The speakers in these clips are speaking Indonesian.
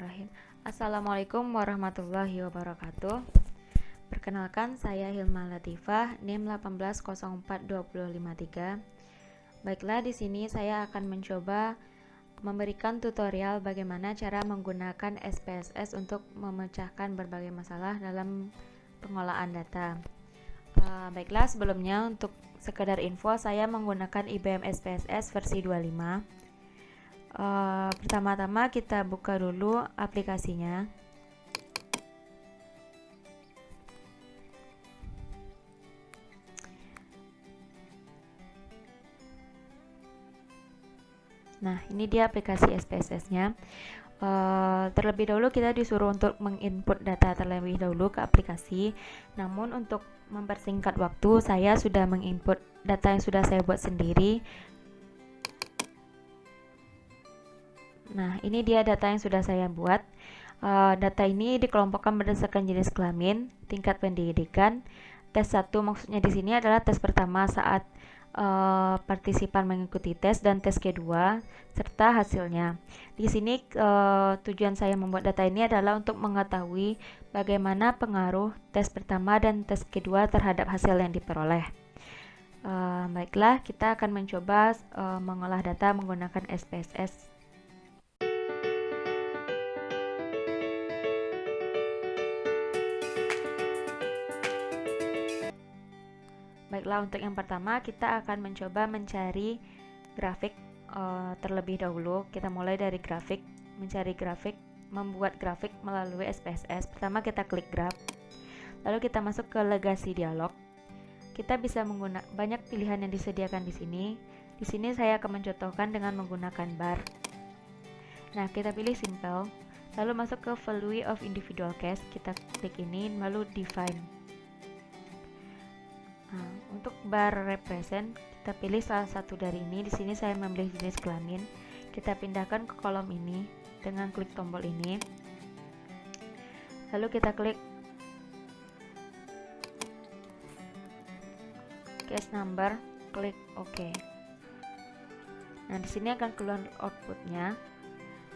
Bismillahirrahmanirrahim. Assalamualaikum warahmatullahi wabarakatuh. Perkenalkan, saya Hilma Latifah, NIM 1804253. Baiklah, di sini saya akan mencoba memberikan tutorial bagaimana cara menggunakan SPSS untuk memecahkan berbagai masalah dalam pengolahan data. Baiklah, sebelumnya untuk sekedar info, saya menggunakan IBM SPSS versi 25. Pertama-tama kita buka dulu aplikasinya. Nah, ini dia aplikasi SPSS-nya. Terlebih dahulu kita disuruh untuk menginput data terlebih dahulu ke aplikasi. Namun untuk mempersingkat waktu, saya sudah menginput data yang sudah saya buat sendiri. Nah, ini dia data yang sudah saya buat. Data ini dikelompokkan berdasarkan jenis kelamin, tingkat pendidikan. Tes 1 maksudnya di sini adalah tes pertama saat partisipan mengikuti tes, dan tes kedua serta hasilnya. Di sini tujuan saya membuat data ini adalah untuk mengetahui bagaimana pengaruh tes pertama dan tes kedua terhadap hasil yang diperoleh. Baiklah, kita akan mencoba mengolah data menggunakan SPSS. Baiklah, untuk yang pertama kita akan mencoba mencari grafik terlebih dahulu. Kita mulai dari grafik, mencari grafik, membuat grafik melalui SPSS. Pertama kita klik graph, lalu kita masuk ke legasi dialog. Kita bisa menggunakan banyak pilihan yang disediakan di sini. Di sini saya akan mencontohkan dengan menggunakan bar. Nah, kita pilih simple, lalu masuk ke value of individual case. Kita klik ini, lalu define. Nah, untuk bar represent, kita pilih salah satu dari ini. Di sini saya memilih jenis kelamin. Kita pindahkan ke kolom ini dengan klik tombol ini. Lalu kita klik case number, klik OK. Nah, di sini akan keluar outputnya.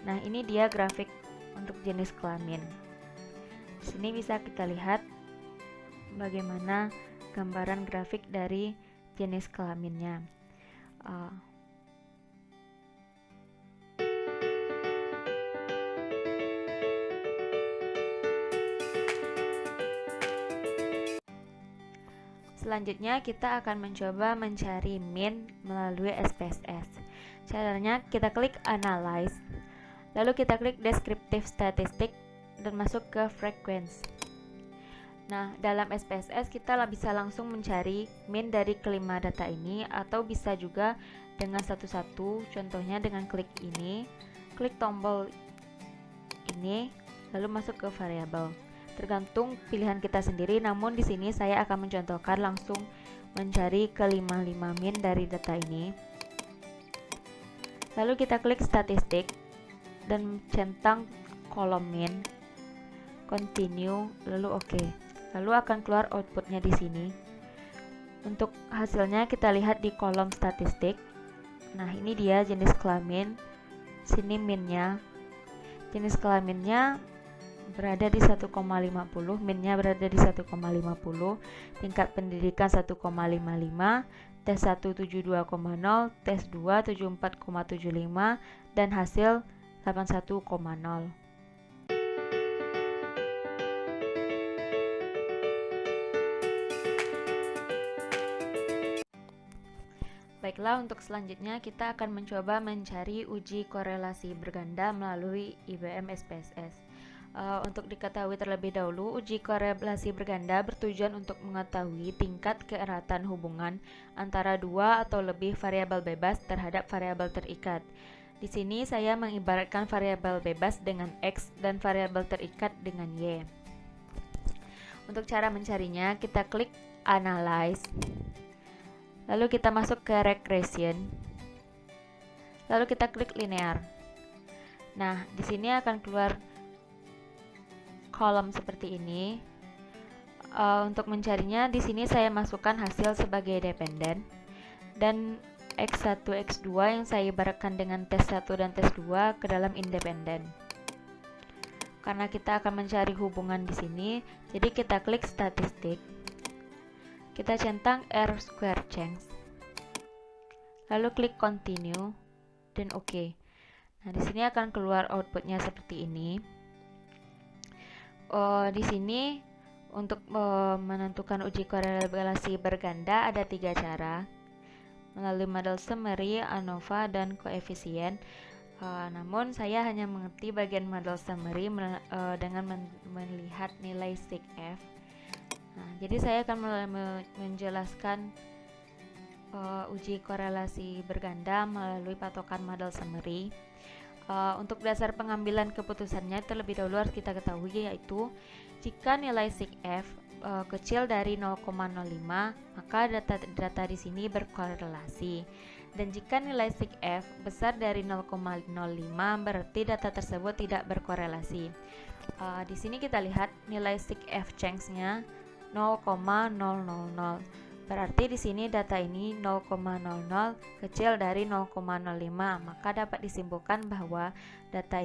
Nah, ini dia grafik untuk jenis kelamin. Di sini bisa kita lihat bagaimana gambaran grafik dari jenis kelaminnya. Selanjutnya kita akan mencoba mencari min melalui SPSS. Caranya kita klik analyze, lalu kita klik descriptive statistic dan masuk ke frequency. Nah, dalam SPSS kita bisa langsung mencari min dari kelima data ini, atau bisa juga dengan satu-satu. Contohnya dengan klik ini, klik tombol ini, lalu masuk ke variabel. Tergantung pilihan kita sendiri, namun di sini saya akan mencontohkan langsung mencari kelima-lima min dari data ini. Lalu kita klik statistik dan centang kolom min, continue, lalu OK. Lalu akan keluar outputnya di sini. Untuk hasilnya kita lihat di kolom statistik. Nah, ini dia jenis kelamin. Sini minnya. Jenis kelaminnya berada di 1,50, minnya berada di 1,50, tingkat pendidikan 1,55, tes 1 72,0, tes 2 74,75, dan hasil 81,0. Baiklah, untuk selanjutnya kita akan mencoba mencari uji korelasi berganda melalui IBM SPSS. Untuk diketahui terlebih dahulu, uji korelasi berganda bertujuan untuk mengetahui tingkat keeratan hubungan antara dua atau lebih variabel bebas terhadap variabel terikat. Di sini saya mengibaratkan variabel bebas dengan X dan variabel terikat dengan Y. Untuk cara mencarinya, kita klik analyze. Lalu kita masuk ke regression. Lalu kita klik linear. Nah, di sini akan keluar kolom seperti ini. Untuk mencarinya, di sini saya masukkan hasil sebagai dependen, dan X1, X2 yang saya ibaratkan dengan tes 1 dan tes 2 ke dalam independen. karena kita akan mencari hubungan di sini, jadi kita klik statistik. Kita centang R square change. Lalu klik continue dan oke. Nah, di sini akan keluar outputnya seperti ini. Di sini untuk menentukan uji korelasi berganda ada 3 cara, melalui model summary, ANOVA, dan koefisien. Namun saya hanya mengerti bagian model summary dengan melihat nilai sig F. Nah, jadi saya akan menjelaskan uji korelasi berganda melalui patokan model summary. Untuk dasar pengambilan keputusannya terlebih dahulu harus kita ketahui, yaitu jika nilai sig F kecil dari 0,05 maka data di sini berkorelasi, dan jika nilai sig F besar dari 0,05 berarti data tersebut tidak berkorelasi. Di sini kita lihat nilai sig F change-nya 0,000. Berarti di sini data ini 0,00 kecil dari 0,05, maka dapat disimpulkan bahwa data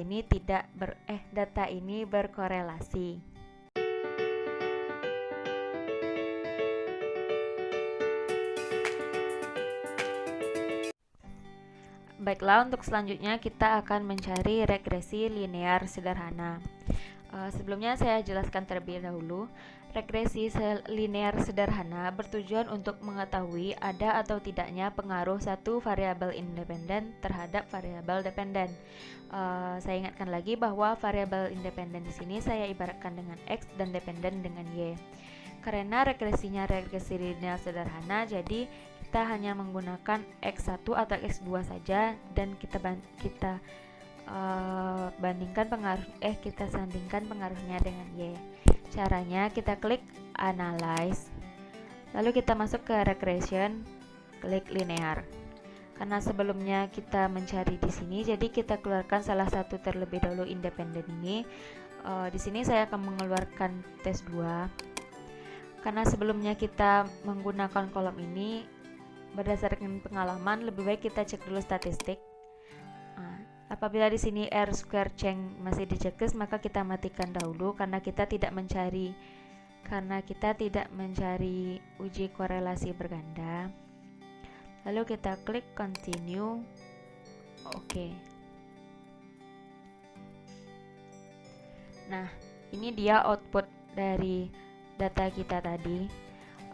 ini berkorelasi. Baiklah, untuk selanjutnya kita akan mencari regresi linear sederhana. Sebelumnya saya jelaskan terlebih dahulu, regresi linear sederhana bertujuan untuk mengetahui ada atau tidaknya pengaruh satu variabel independen terhadap variabel dependen. Saya ingatkan lagi bahwa variabel independen di sini saya ibaratkan dengan X dan dependen dengan Y. Karena regresinya regresi linear sederhana, jadi kita hanya menggunakan X1 atau X2 saja, dan kita sandingkan pengaruhnya dengan Y. Caranya kita klik analyze, lalu kita masuk ke regression, klik linear. Karena sebelumnya kita mencari di sini, jadi kita keluarkan salah satu terlebih dahulu independen ini. Di sini saya akan mengeluarkan tes 2. Karena sebelumnya kita menggunakan kolom ini, berdasarkan pengalaman lebih baik kita cek dulu statistik. Apabila di sini R square change masih di checklist, maka kita matikan dahulu karena kita tidak mencari uji korelasi berganda. Lalu kita klik continue. Oke. Nah, ini dia output dari data kita tadi.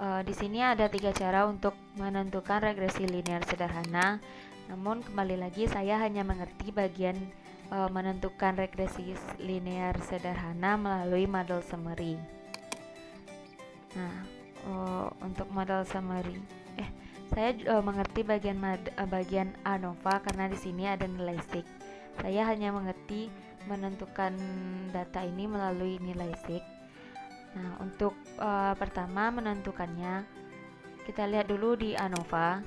Di sini ada 3 cara untuk menentukan regresi linear sederhana. Namun kembali lagi saya hanya mengerti bagian menentukan regresi linear sederhana melalui model summary. Nah, untuk model summary, saya mengerti bagian ANOVA karena di sini ada nilai sig. Saya hanya mengerti menentukan data ini melalui nilai sig. Nah, untuk pertama menentukannya, kita lihat dulu di ANOVA.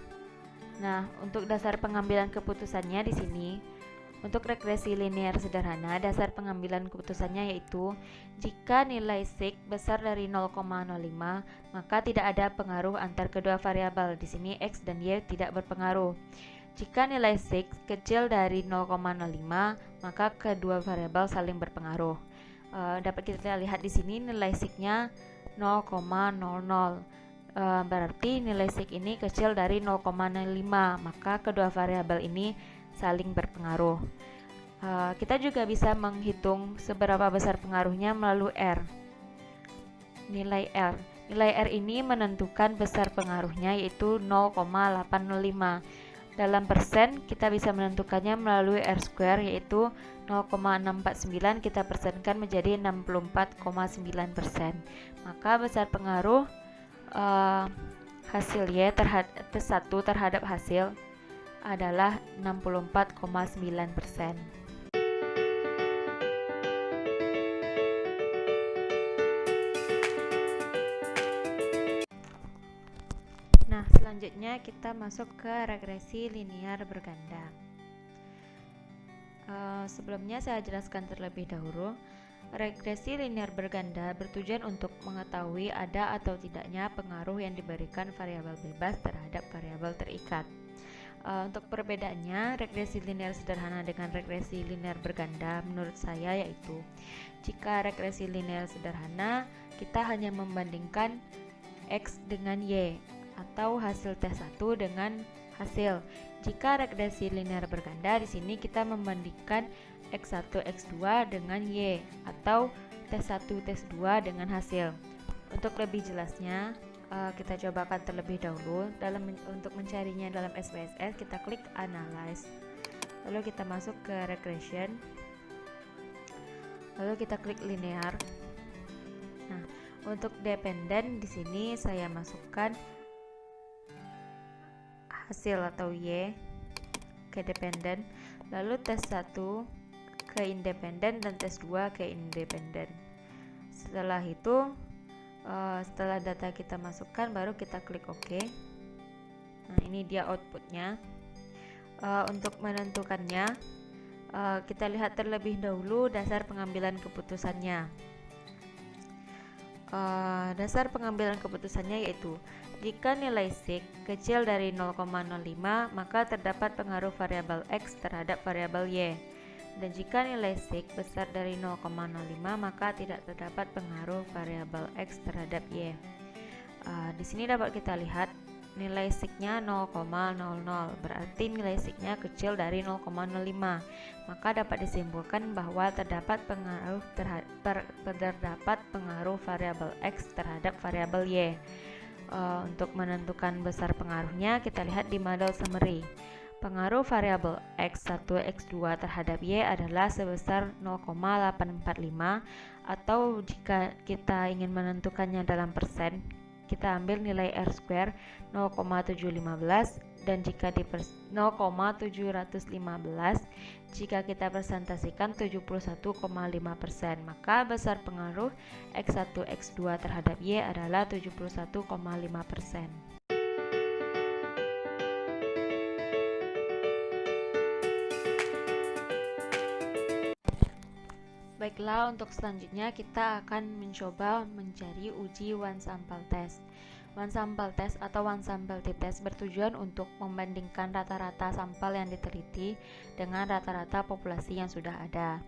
Nah, untuk dasar pengambilan keputusannya di sini, untuk regresi linear sederhana, dasar pengambilan keputusannya yaitu jika nilai sig besar dari 0,05, maka tidak ada pengaruh antar kedua variabel. Di sini X dan Y tidak berpengaruh. Jika nilai sig kecil dari 0,05, maka kedua variabel saling berpengaruh. Dapat kita lihat di sini nilai sig-nya 0,00. Berarti nilai sig ini kecil dari 0,05, maka kedua variabel ini saling berpengaruh. Kita juga bisa menghitung seberapa besar pengaruhnya melalui R. Nilai R ini menentukan besar pengaruhnya, yaitu 0,805. Dalam persen kita bisa menentukannya melalui R square, yaitu 0,649 kita persenkan menjadi 64,9%. Maka besar pengaruh hasil Y terhadap hasil adalah 64,9%. Nah, selanjutnya kita masuk ke regresi linear berganda. Sebelumnya saya jelaskan terlebih dahulu, regresi linear berganda bertujuan untuk mengetahui ada atau tidaknya pengaruh yang diberikan variabel bebas terhadap variabel terikat. Untuk perbedaannya regresi linear sederhana dengan regresi linear berganda menurut saya yaitu, jika regresi linear sederhana kita hanya membandingkan X dengan Y atau hasil tes 1 dengan hasil. Jika regresi linear berganda di sini kita membandingkan X1 X2 dengan Y atau tes 1 tes 2 dengan hasil. Untuk lebih jelasnya kita cobakan terlebih dahulu. Untuk mencarinya dalam SPSS kita klik Analyze, lalu kita masuk ke Regression, lalu kita klik Linear. Nah, untuk dependen di sini saya masukkan hasil atau Y ke dependen, lalu tes 1 ke independen dan tes 2 ke independen. Setelah itu setelah data kita masukkan baru kita klik OK. Nah, ini dia outputnya. Untuk menentukannya kita lihat terlebih dahulu dasar pengambilan keputusannya. Dasar pengambilan keputusannya yaitu, jika nilai sig kecil dari 0,05 maka terdapat pengaruh variabel X terhadap variabel Y, dan jika nilai sig besar dari 0,05 maka tidak terdapat pengaruh variabel X terhadap Y. Di sini dapat kita lihat nilai sig-nya 0,00, berarti nilai sig-nya kecil dari 0,05, maka dapat disimpulkan bahwa terdapat pengaruh variabel X terhadap variabel Y. Untuk menentukan besar pengaruhnya kita lihat di model summary. Pengaruh variabel X1, X2 terhadap Y adalah sebesar 0,845, atau jika kita ingin menentukannya dalam persen, kita ambil nilai R² 0,715, dan jika di 0,715 jika kita presentasikan 71,5%, maka besar pengaruh X1, X2 terhadap Y adalah 71,5%. Baiklah, untuk selanjutnya kita akan mencoba mencari uji one sample test. One sample test atau one sample t-test bertujuan untuk membandingkan rata-rata sampel yang diteliti dengan rata-rata populasi yang sudah ada.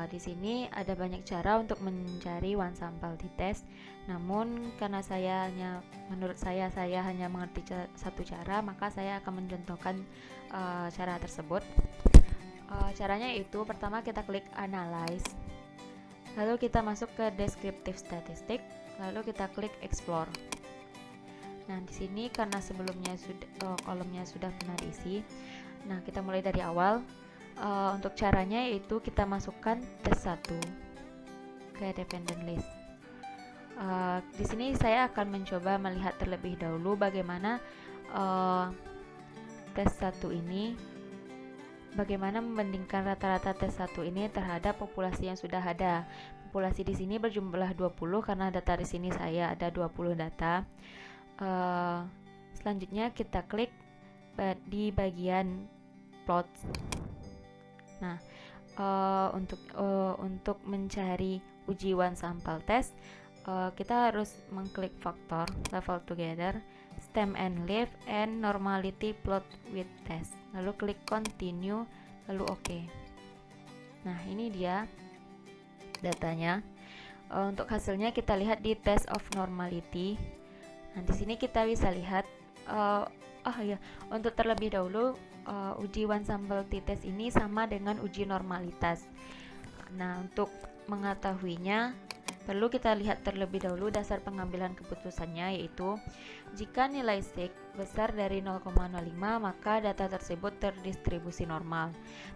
Di sini ada banyak cara untuk mencari one sample t-test, namun karena menurut saya hanya mengerti satu cara, maka saya akan mencontohkan cara tersebut. Caranya itu, pertama kita klik Analyze, lalu kita masuk ke Descriptive Statistic, lalu kita klik Explore. Nah, di sini karena sebelumnya kolomnya sudah pernah diisi, nah kita mulai dari awal. Untuk caranya yaitu kita masukkan tes 1 ke dependent list. Di sini saya akan mencoba melihat terlebih dahulu bagaimana tes 1 ini, bagaimana membandingkan rata-rata tes 1 ini terhadap populasi yang sudah ada. Populasi di sini berjumlah 20 karena data di sini saya ada 20 data. Selanjutnya kita klik di bagian plot. Nah, untuk mencari uji one sample test, kita harus mengklik faktor level together, stem and leaf, and normality plot with test, lalu klik continue, lalu OK. Nah, ini dia datanya. Untuk hasilnya kita lihat di test of normality. Nah, di sini kita bisa lihat untuk terlebih dahulu uji one sample t-test ini sama dengan uji normalitas. Nah, untuk mengetahuinya perlu kita lihat terlebih dahulu dasar pengambilan keputusannya, yaitu jika nilai sig besar dari 0,05 maka data tersebut terdistribusi normal,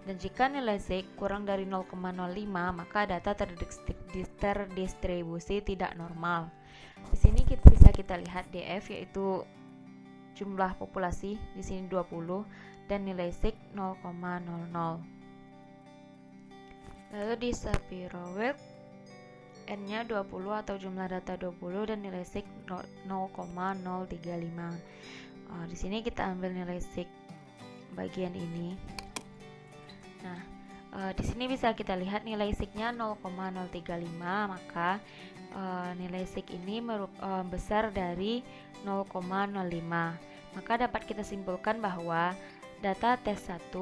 dan jika nilai sig kurang dari 0,05 maka data terdistribusi tidak normal. Di sini bisa kita lihat DF, yaitu jumlah populasi di sini 20 dan nilai sig 0,00. Lalu di Shapiro Wilk N-nya 20 atau jumlah data 20 dan nilai sig 0,035. Di sini kita ambil nilai sig bagian ini. Nah, di sini bisa kita lihat nilai sig-nya 0,035, maka nilai sig ini besar dari 0,05. Maka dapat kita simpulkan bahwa data tes 1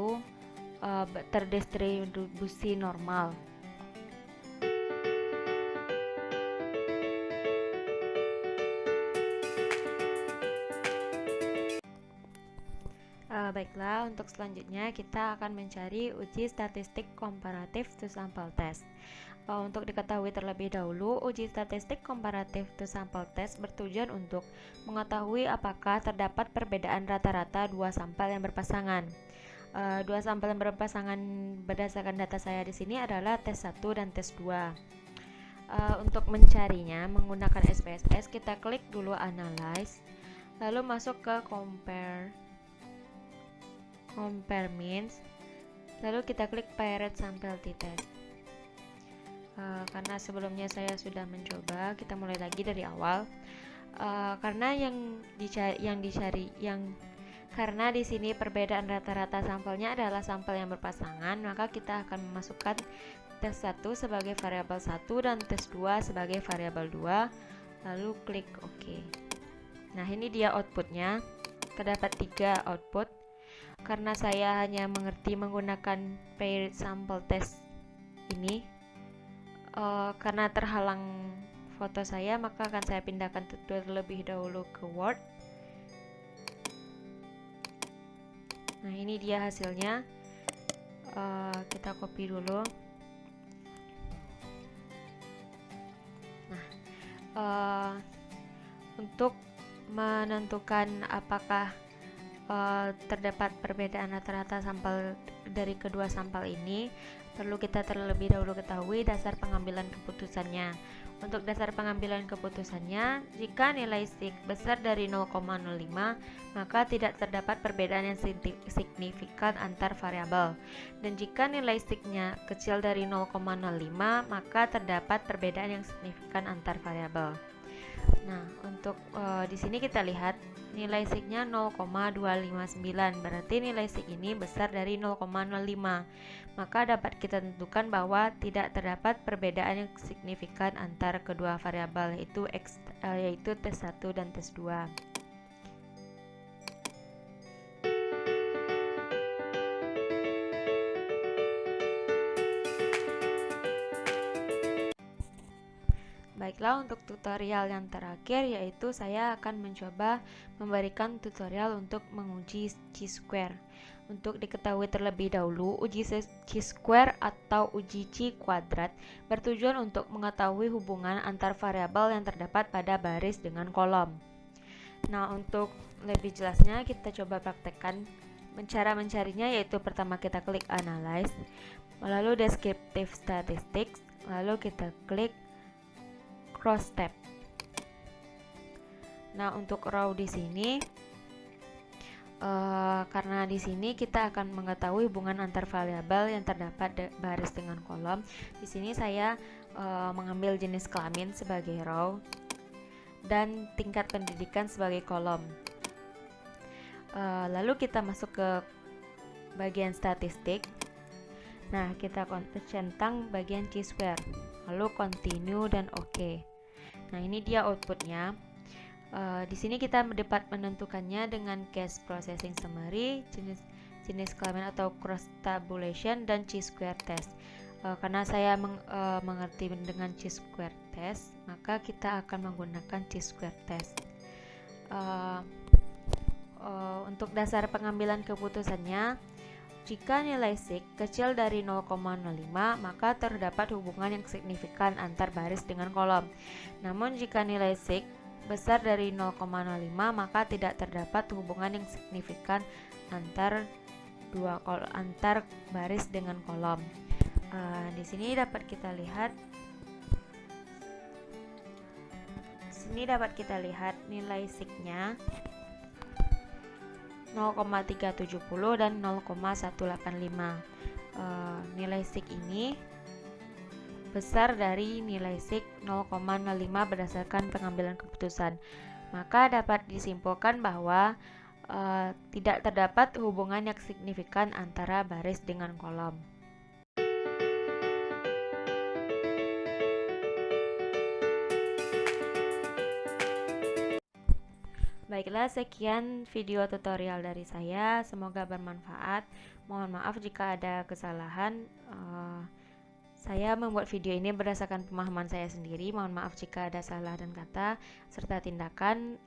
terdistribusi normal. Baiklah, untuk selanjutnya kita akan mencari uji statistik komparatif to sample test. Untuk diketahui terlebih dahulu, uji statistik komparatif to sample test bertujuan untuk mengetahui apakah terdapat perbedaan rata-rata dua sampel yang berpasangan. Dua sampel yang berpasangan berdasarkan data saya di sini adalah tes 1 dan tes 2. Untuk mencarinya menggunakan SPSS, kita klik dulu analyze, lalu masuk ke compare means, lalu kita klik paired sample t-test. Karena sebelumnya saya sudah mencoba, kita mulai lagi dari awal. Karena karena di sini perbedaan rata-rata sampelnya adalah sampel yang berpasangan, maka kita akan memasukkan tes 1 sebagai variabel 1 dan tes 2 sebagai variabel 2, lalu klik OK. Nah, ini dia outputnya. Terdapat 3 output. Karena saya hanya mengerti menggunakan paired sample test ini, karena terhalang foto saya, maka akan saya pindahkan terlebih dahulu ke Word. Nah, ini dia hasilnya. Kita copy dulu. Nah, untuk menentukan apakah terdapat perbedaan rata-rata sampel dari kedua sampel ini, perlu kita terlebih dahulu ketahui dasar pengambilan keputusannya. Untuk dasar pengambilan keputusannya, jika nilai sig besar dari 0,05, maka tidak terdapat perbedaan yang signifikan antar variabel. Dan jika nilai signya kecil dari 0,05, maka terdapat perbedaan yang signifikan antar variabel. Nah, untuk di sini kita lihat nilai signya 0,259, berarti nilai sig ini besar dari 0,05. Maka dapat kita tentukan bahwa tidak terdapat perbedaan yang signifikan antara kedua variabel, yaitu tes 1 dan tes 2. Baiklah, untuk tutorial yang terakhir, yaitu saya akan mencoba memberikan tutorial untuk menguji chi-square. Untuk diketahui terlebih dahulu, uji chi-square atau uji chi kuadrat bertujuan untuk mengetahui hubungan antar variabel yang terdapat pada baris dengan kolom. Nah, untuk lebih jelasnya kita coba praktekkan. Cara mencarinya yaitu pertama kita klik analyze, lalu descriptive statistics, lalu kita klik cross tab. Nah, untuk row di sini, karena di sini kita akan mengetahui hubungan antar variabel yang terdapat baris dengan kolom. Di sini saya mengambil jenis kelamin sebagai row dan tingkat pendidikan sebagai kolom. Lalu kita masuk ke bagian statistik. Nah, kita centang bagian chi-square, lalu continue dan OK. Nah, ini dia outputnya. Di sini kita dapat menentukannya dengan case processing summary, jenis kelamin atau cross tabulation, dan chi-square test. Karena saya mengerti dengan chi-square test, maka kita akan menggunakan chi-square test. Untuk dasar pengambilan keputusannya, jika nilai sig kecil dari 0,05, maka terdapat hubungan yang signifikan antar baris dengan kolom. Namun jika nilai sig besar dari 0,05, maka tidak terdapat hubungan yang signifikan antar baris dengan kolom. Di sini dapat kita lihat nilai signya 0,370 dan 0,185. Nilai sig ini besar dari nilai sig 0,05 berdasarkan pengambilan keputusan. Maka dapat disimpulkan bahwa tidak terdapat hubungan yang signifikan antara baris dengan kolom. Baiklah, sekian video tutorial dari saya. Semoga bermanfaat. Mohon maaf jika ada kesalahan. Saya membuat video ini berdasarkan pemahaman saya sendiri. Mohon maaf jika ada salah dan kata serta tindakan.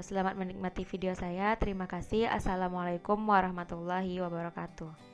Selamat menikmati video saya. Terima kasih. Assalamualaikum warahmatullahi wabarakatuh.